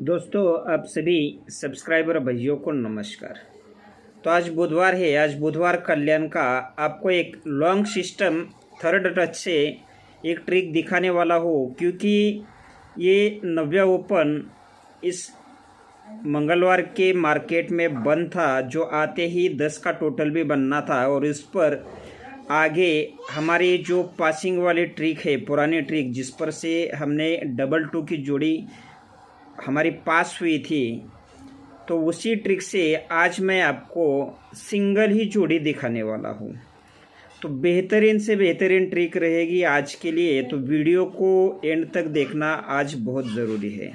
दोस्तों, आप सभी सब्सक्राइबर भाइयों को नमस्कार। तो आज बुधवार है। आज बुधवार कल्याण का आपको एक लॉन्ग सिस्टम थर्ड टच से एक ट्रिक दिखाने वाला हो, क्योंकि ये नव्या ओपन इस मंगलवार के मार्केट में बंद था, जो आते ही 10 का टोटल भी बनना था। और इस पर आगे हमारी जो पासिंग वाली ट्रिक है, पुरानी ट्रिक, जिस पर से हमने डबल टू की जोड़ी हमारी पास हुई थी, तो उसी ट्रिक से आज मैं आपको सिंगल ही जोड़ी दिखाने वाला हूँ। तो बेहतरीन से बेहतरीन ट्रिक रहेगी आज के लिए, तो वीडियो को एंड तक देखना आज बहुत ज़रूरी है।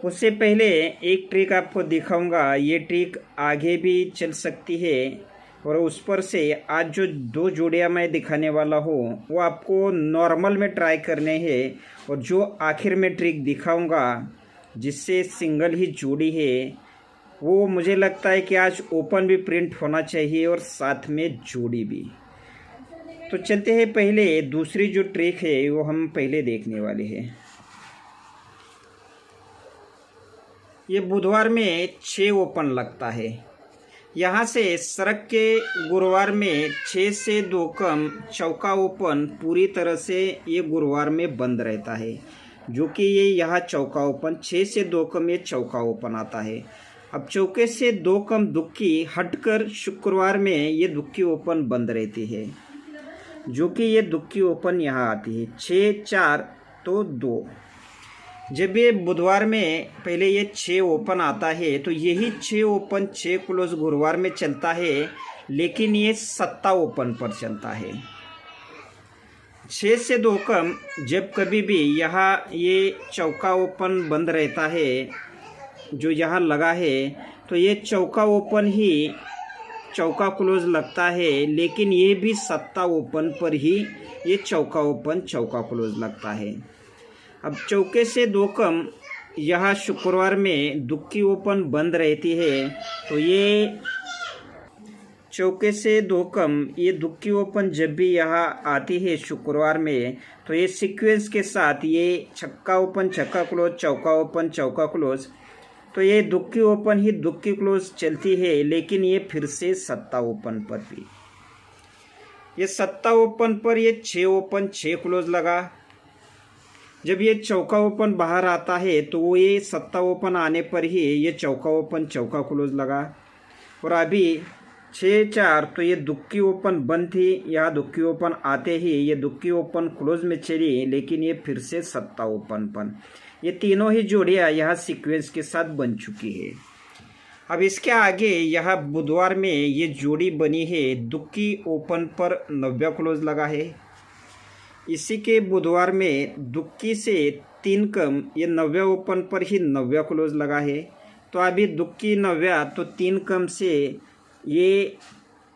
उससे पहले एक ट्रिक आपको दिखाऊंगा। ये ट्रिक आगे भी चल सकती है, और उस पर से आज जो दो जोड़ियां मैं दिखाने वाला हूँ वो आपको नॉर्मल में ट्राई करने हैं, और जो आखिर में ट्रिक दिखाऊंगा जिससे सिंगल ही जोड़ी है, वो मुझे लगता है कि आज ओपन भी प्रिंट होना चाहिए और साथ में जोड़ी भी। तो चलते हैं, पहले दूसरी जो ट्रिक है वो हम पहले देखने वाले हैं। ये बुधवार में 6 ओपन लगता है। यहाँ से सरक के गुरुवार में 6 से 2 कम चौका ओपन पूरी तरह से ये गुरुवार में बंद रहता है, जो कि ये यहाँ चौका ओपन 6 से 2 कम ये चौका ओपन आता है। अब चौके से 2 कम दुक्की हटकर शुक्रवार में ये दुक्की ओपन बंद रहती है, जो कि ये दुक्की ओपन यहाँ आती है 6 4 तो 2। जब ये बुधवार में पहले ये 6 ओपन आता है, तो यही 6 ओपन 6 क्लोज गुरुवार में चलता है, लेकिन ये 7 ओपन पर चलता है। 6 से 2 कम जब कभी भी यहाँ ये चौका ओपन बंद रहता है, जो यहाँ लगा है, तो ये चौका ओपन ही चौका क्लोज लगता है, लेकिन ये भी 7 ओपन पर ही ये चौका ओपन चौका क्लोज लगता है। अब चौके से 2 कम यहाँ शुक्रवार में दुक्की ओपन बंद रहती है, तो ये चौके से 2 कम ये दुक्की ओपन जब भी यहाँ आती है शुक्रवार में, तो ये सीक्वेंस के साथ ये छक्का ओपन छक्का क्लोज चौका ओपन चौका क्लोज, तो ये दुक्की ओपन ही दुक्की क्लोज चलती है। लेकिन ये फिर से 7 ओपन पर भी, ये 7 ओपन पर ये 6 ओपन 6 क्लोज लगा। जब ये चौका ओपन बाहर आता है, तो वो ये 7 ओपन आने पर ही ये चौका ओपन चौका क्लोज लगा। और अभी 6 4 तो ये दुक्की ओपन बंद थी, यहाँ दुक्की ओपन आते ही ये दुक्की ओपन क्लोज में चली, लेकिन ये फिर से 7 ओपन ये तीनों ही जोड़ियाँ यहाँ सीक्वेंस के साथ बन चुकी है। अब इसके आगे यहाँ बुधवार में ये जोड़ी बनी है, दुक्की ओपन पर 90 क्लोज लगा है। इसी के बुधवार में दुक्की से 3 कम ये 90 ओपन पर ही 90 क्लोज लगा है। तो अभी दुक्की 90 तो 3 कम से ये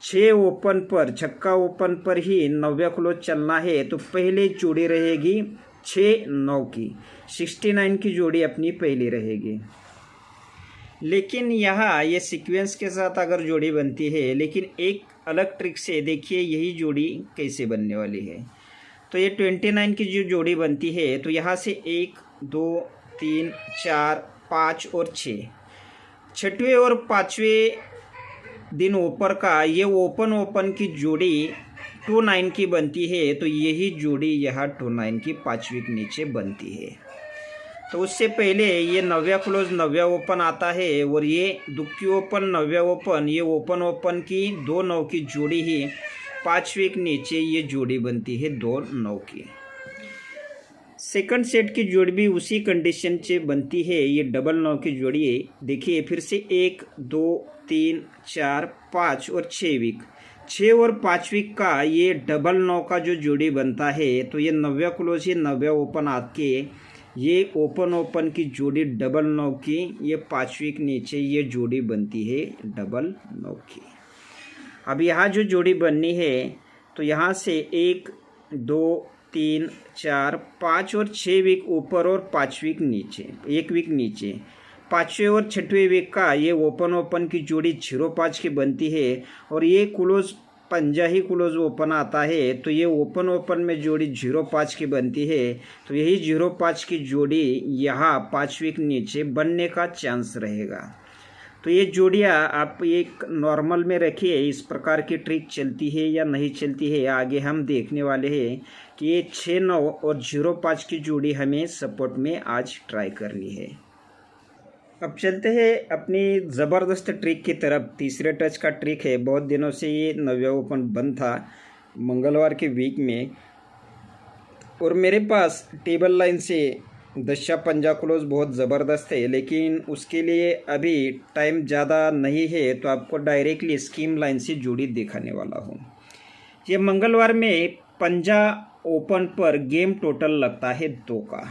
6 ओपन पर छक्का ओपन पर ही 90 क्लोज चलना है। तो पहले जोड़ी रहेगी 6 9 की 69 की जोड़ी अपनी पहली रहेगी। लेकिन यहाँ ये सीक्वेंस के साथ अगर जोड़ी बनती है, लेकिन एक अलग ट्रिक से देखिए यही जोड़ी कैसे बनने वाली है। तो ये 29 की जो जोड़ी बनती है, तो यहाँ से 1 2 3 4 5 और 6, छठवें और 5वें दिन ऊपर का ये ओपन की जोड़ी 29 की बनती है। तो यही जोड़ी यहाँ 29 की 5वीं के नीचे बनती है। तो उससे पहले ये 90 क्लोज 90 ओपन आता है, और ये दुक्की ओपन 90 ओपन ये ओपन की 2 9 की जोड़ी ही 5वीं के नीचे ये जोड़ी बनती है 2 9 की। सेकंड सेट की जोड़ी भी उसी कंडीशन से बनती है, ये डबल 9 की जोड़ी है। देखिए फिर से 1 2 3 4 5 और 6 वीक 6 और 5 वीक का ये डबल 9 का जो जोड़ी बनता है, तो ये 90 क्लोज ही 90 ओपन आके ये ओपन की जोड़ी डबल 9 की ये 5वीं के नीचे ये जोड़ी बनती है डबल 9 की। अब यहाँ जो जोड़ी बननी है, तो यहाँ से 1 2 3 4 5 और 6 वीक ऊपर और 5 वीक नीचे, 1 वीक नीचे 5वें और 6वें वीक का ये ओपन की जोड़ी 0 5 की बनती है। और ये क्लोज पंजा ही क्लोज ओपन आता है तो ये ओपन ओपन में जोड़ी 0-5 की बनती है। तो यही 0-5 की जोड़ी यहाँ 5 वीक नीचे बनने का चांस रहेगा। तो ये जोड़ियाँ आप एक नॉर्मल में रखिए, इस प्रकार की ट्रिक चलती है या नहीं चलती है आगे हम देखने वाले हैं कि ये 6-9 और 0-5 की जोड़ी हमें सपोर्ट में आज ट्राई करनी है। अब चलते हैं अपनी ज़बरदस्त ट्रिक की तरफ। तीसरे टच का ट्रिक है, बहुत दिनों से ये 9वां ओपन बंद था मंगलवार के वीक में, और मेरे पास टेबल लाइन से दशा पंजा क्लोज बहुत ज़बरदस्त है, लेकिन उसके लिए अभी टाइम ज़्यादा नहीं है तो आपको डायरेक्टली स्कीम लाइन से जोड़ी दिखाने वाला हूँ। ये मंगलवार में पंजा ओपन पर गेम टोटल लगता है 2 का।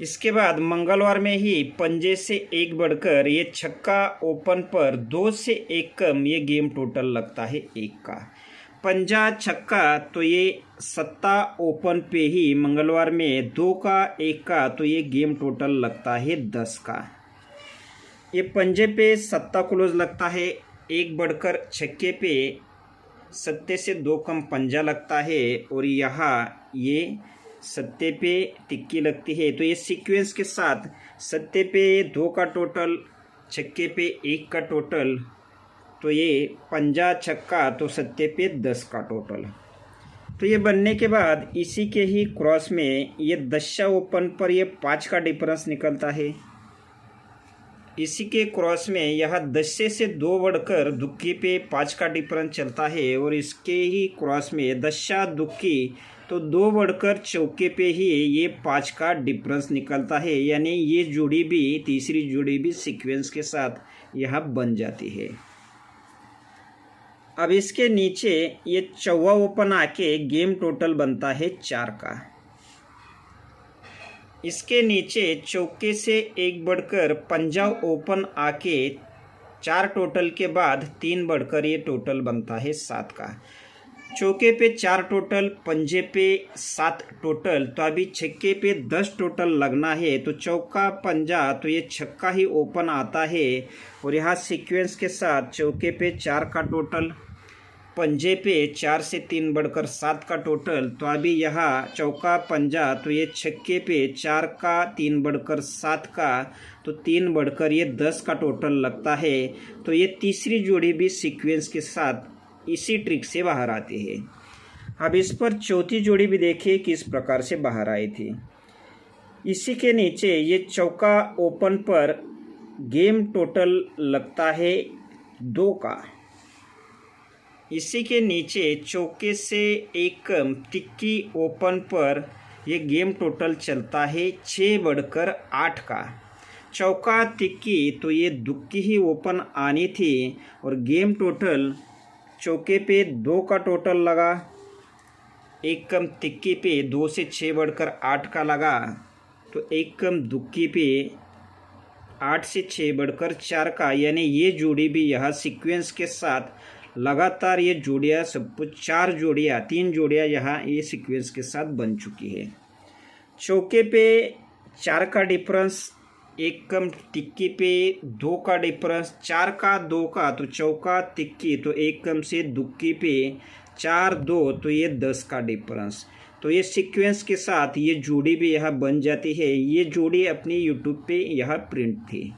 इसके बाद मंगलवार में ही पंजे से 1 बढ़कर ये छक्का ओपन पर 2 से 1 कम ये गेम टोटल लगता है 1 का। पंजा छक्का तो ये सत्ता ओपन पे ही मंगलवार में 2 का 1 का तो ये गेम टोटल लगता है 10 का। ये पंजे पे सत्ता क्लोज लगता है, 1 बढ़कर छक्के पे सत्ते से 2 कम पंजा लगता है, और यहाँ ये सत्ते पे टिक्की लगती है। तो ये सीक्वेंस के साथ सत्ते पे 2 का टोटल, छक्के पे 1 का टोटल, तो ये पंजा छक्का तो सत्ते पे 10 का टोटल। तो ये बनने के बाद इसी के ही क्रॉस में ये दशा ओपन पर ये 5 का डिफरेंस निकलता है। इसी के क्रॉस में यह दशे से 2 बढ़कर दुक्की पे 5 का डिफरेंस चलता है, और इसके ही क्रॉस में दशा दुक्की तो 2 बढ़कर चौके पे ही ये 5 का डिफरेंस निकलता है, यानी ये जोड़ी भी, तीसरी जोड़ी भी सीक्वेंस के साथ यहाँ बन जाती है। अब इसके नीचे ये 4वां ओपन आके गेम टोटल बनता है 4 का। इसके नीचे चौके से 1 बढ़कर पंजा ओपन आके 4 टोटल के बाद 3 बढ़कर ये टोटल बनता है 7 का। चौके पे 4 टोटल, पंजे पे 7 टोटल, तो अभी छक्के पे 10 टोटल लगना है। तो चौका पंजा तो ये छक्का ही ओपन आता है, और यहाँ सीक्वेंस के साथ चौके पे 4 का टोटल, पंजे पे 4 से 3 बढ़कर 7 का टोटल, तो अभी यहाँ चौका पंजा तो ये छक्के पे 4 का 3 बढ़कर 7 का, तो 3 बढ़कर ये 10 का टोटल लगता है। तो ये तीसरी जोड़ी भी सीक्वेंस के साथ इसी ट्रिक से बाहर आती है। अब इस पर चौथी जोड़ी भी देखिए किस प्रकार से बाहर आई थी। इसी के नीचे ये चौका ओपन पर गेम टोटल लगता है 2 का। इसी के नीचे चौके से 1 कम टिक्की ओपन पर ये गेम टोटल चलता है 6 बढ़कर 8 का। चौका टिक्की तो ये दुक्की ही ओपन आनी थी, और गेम टोटल चौके पे 2 का टोटल लगा, 1 कम टिक्की पे 2 से 6 बढ़कर 8 का लगा, तो 1 कम दुक्की पे 8 से 6 बढ़कर 4 का, यानी ये जोड़ी भी यहाँ सीक्वेंस के साथ लगातार ये जोड़ियाँ सब कुछ 4 जोड़ियाँ, 3 जोड़ियाँ यहाँ ये सीक्वेंस के साथ बन चुकी है। चौके पे 4 का डिफरेंस, 1 कम टिक्की पे 2 का डिफरेंस, 4 का 2 का, तो चौका टिक्की तो 1 कम से दुक्की पे 4-2, तो ये 10 का डिफरेंस। तो ये सीक्वेंस के साथ ये जोड़ी भी यहाँ बन जाती है। ये जोड़ी अपनी यूट्यूब पे यहाँ प्रिंट थी।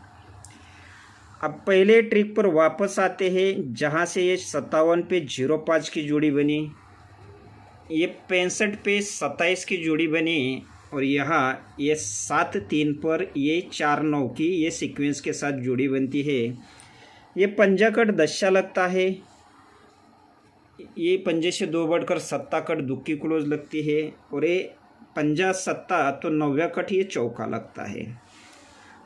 अब पहले ट्रिक पर वापस आते हैं, जहाँ से ये 57 पे 0-5 की जोड़ी बनी, ये 65 पे 27 की जोड़ी बनी, और यहाँ ये 7-3 पर ये 4-9 की ये सीक्वेंस के साथ जोड़ी बनती है। ये पंजा कट दशा लगता है, ये पंजे से 2 बढ़कर सत्ता कट दुक्की क्लोज लगती है, और ये पंजा सत्ता तो 9वां कट ये चौका लगता है।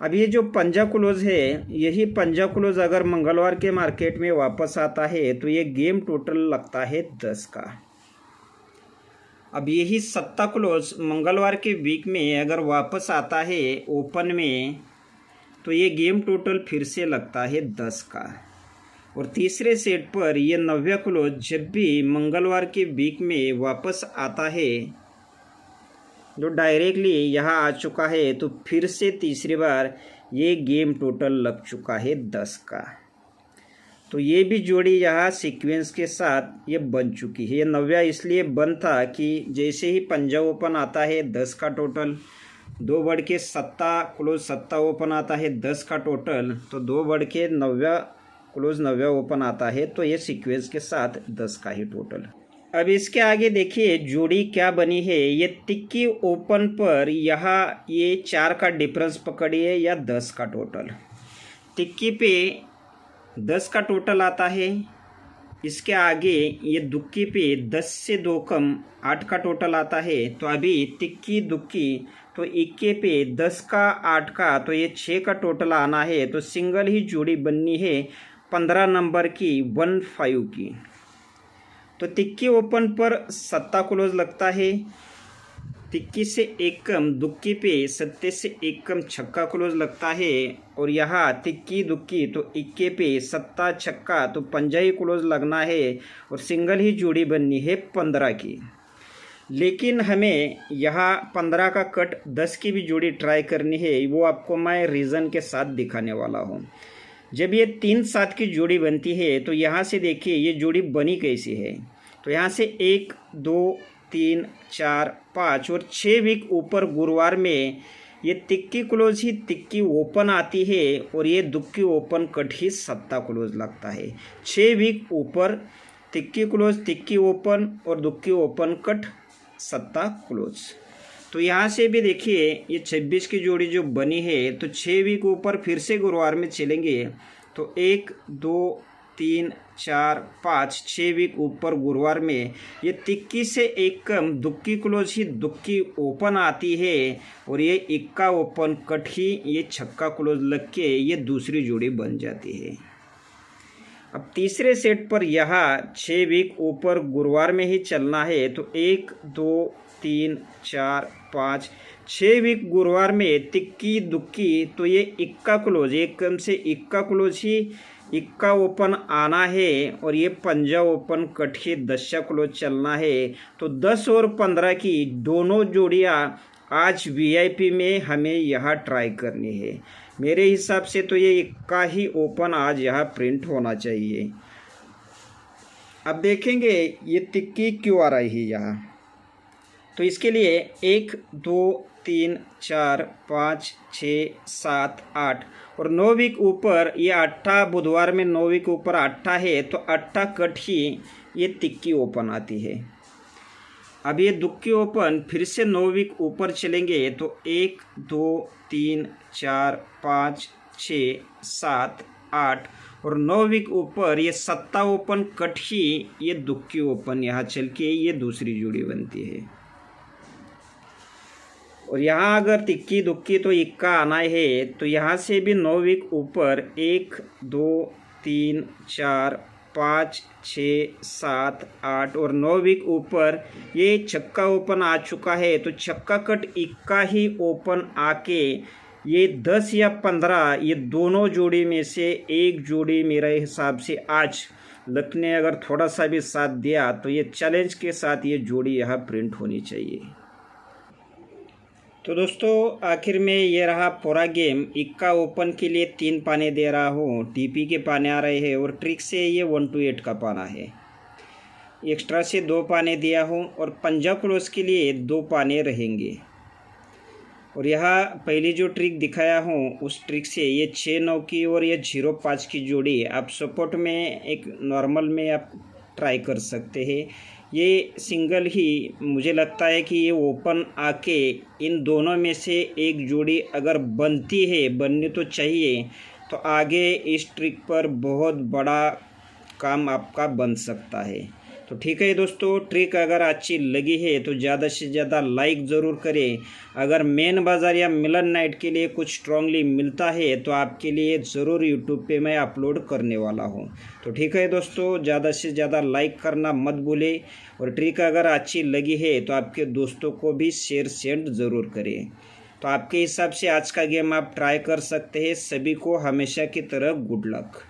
अब ये जो पंजा क्लोज है, यही पंजा क्लोज अगर मंगलवार के मार्केट में वापस आता है तो ये गेम टोटल लगता है 10 का। अब यही सत्ता क्लोज मंगलवार के वीक में अगर वापस आता है ओपन में, तो ये गेम टोटल फिर से लगता है 10 का। और तीसरे सेट पर ये 9वां क्लोज जब भी मंगलवार के वीक में वापस आता है, जो डायरेक्टली यहाँ आ चुका है, तो फिर से तीसरी बार ये गेम टोटल लग चुका है 10 का। तो ये भी जोड़ी यहाँ सीक्वेंस के साथ ये बन चुकी है। ये 9वां इसलिए बन था कि जैसे ही पंजा ओपन आता है 10 का टोटल, 2 बढ़ के सत्ता क्लोज सत्ता ओपन आता है 10 का टोटल, तो 2 बढ़ के 9वां क्लोज 9वां ओपन आता है, तो ये सीक्वेंस के साथ 10 का ही टोटल। अब इसके आगे देखिए जोड़ी क्या बनी है। ये तिक्की ओपन पर यहाँ ये 4 का डिफरेंस पकड़िए या 10 का टोटल। तिक्की पे 10 का टोटल आता है, इसके आगे ये दुक्की पे 10 से 2 कम 8 का टोटल आता है। तो अभी तिक्की दुक्की तो इक्के पे 10 का 8 का, तो ये 6 का टोटल आना है। तो सिंगल ही जोड़ी बननी है 15 नंबर की 15 की। तो तिक्की ओपन पर सत्ता क्लोज लगता है, तिक्की से 1 कम दुक्की पे सत्ते से 1 कम छक्का क्लोज लगता है। और यहाँ तिक्की दुक्की तो इक्के पे सत्ता छक्का तो पंजा ही क्लोज लगना है और सिंगल ही जोड़ी बननी है 15 की। लेकिन हमें यहाँ 15 का कट 10 की भी जोड़ी ट्राई करनी है, वो आपको मैं रीज़न के साथ दिखाने वाला हूँ। जब ये 3-7 की जोड़ी बनती है तो यहाँ से देखिए ये जोड़ी बनी कैसी है। तो यहाँ से 1 2 3 4 5 और 6 वीक ऊपर गुरुवार में ये तिक्की क्लोज ही तिक्की ओपन आती है और ये दुक्की ओपन कट ही सत्ता क्लोज लगता है। 6 वीक ऊपर तिक्की क्लोज तिक्की ओपन और दुक्की ओपन कट सत्ता क्लोज। तो यहाँ से भी देखिए ये 26 की जोड़ी जो बनी है, तो 6 वीक ऊपर फिर से गुरुवार में चलेंगे तो 1 2 3 4 5 6 वीक ऊपर गुरुवार में ये तिक्की से 1 कम दुक्की क्लोज ही दुक्की ओपन आती है और ये इक्का ओपन कट ही ये छक्का क्लोज लग के ये दूसरी जोड़ी बन जाती है। अब तीसरे सेट पर यहाँ 6 वीक ऊपर गुरुवार में ही चलना है। तो 1 2 3 4 5 6 वीक गुरुवार में तिक्की दुक्की तो ये इक्का क्लोज 1 कम से इक्का क्लोज ही इक्का ओपन आना है और ये पंजा ओपन कट ही 10 क्लोज चलना है। तो 10 और 15 की दोनों जोड़ियाँ आज वीआईपी में हमें यहाँ ट्राई करनी है। मेरे हिसाब से तो ये इक्का ही ओपन आज यहाँ प्रिंट होना चाहिए। अब देखेंगे ये तिक्की क्यों आ रही है यहाँ। तो इसके लिए 1 2 3 4 5 6 7 8 और 9 वीक ऊपर ये 8 बुधवार में 9 वीक ऊपर 8 है, तो 8 कट ही ये तिक्की ओपन आती है। अब ये दुक्की ओपन फिर से 9 वीक ऊपर चलेंगे तो 1 2 3 4 5 6 7 8 और 9 वीक ऊपर ये सत्ता ओपन कट ही ये दुक्की ओपन यहाँ चल के ये दूसरी जोड़ी बनती है। और यहाँ अगर तिक्की दुक्की तो इक्का आना है, तो यहाँ से भी 9 वीक ऊपर 1 2 3 4 5 6 7 8 और 9 वीक ऊपर ये छक्का ओपन आ चुका है। तो छक्का कट इक्का ही ओपन आके ये 10 या 15 ये दोनों जोड़ी में से एक जोड़ी मेरे हिसाब से आज लक ने अगर थोड़ा सा भी साथ दिया तो ये चैलेंज के साथ ये जोड़ी यहाँ प्रिंट होनी चाहिए। तो दोस्तों आखिर में ये रहा पूरा गेम। इक्का ओपन के लिए 3 पाने दे रहा हूँ, टीपी के पाने आ रहे हैं और ट्रिक से ये 1 to 8 का पाना है। एक्स्ट्रा से 2 पाने दिया हूँ और पंजा क्लोज के लिए 2 पाने रहेंगे। और यहाँ पहली जो ट्रिक दिखाया हूँ उस ट्रिक से ये 6-9 की और ये 0-5 की जोड़ी आप सपोर्ट में एक नॉर्मल में आप ट्राई कर सकते हैं। ये सिंगल ही मुझे लगता है कि ये ओपन आके इन दोनों में से एक जोड़ी अगर बनती है, बननी तो चाहिए, तो आगे इस ट्रिक पर बहुत बड़ा काम आपका बन सकता है। तो ठीक है दोस्तों, ट्रिक अगर अच्छी लगी है तो ज़्यादा से ज़्यादा लाइक ज़रूर करें। अगर मेन बाज़ार या मिलन नाइट के लिए कुछ स्ट्रांगली मिलता है तो आपके लिए ज़रूर यूट्यूब पे मैं अपलोड करने वाला हूँ। तो ठीक है दोस्तों, ज़्यादा से ज़्यादा लाइक करना मत भूलें और ट्रिक अगर अच्छी लगी है तो आपके दोस्तों को भी शेयर सेंड ज़रूर करें। तो आपके हिसाब से आज का गेम आप ट्राई कर सकते हैं। सभी को हमेशा की तरह गुड लक।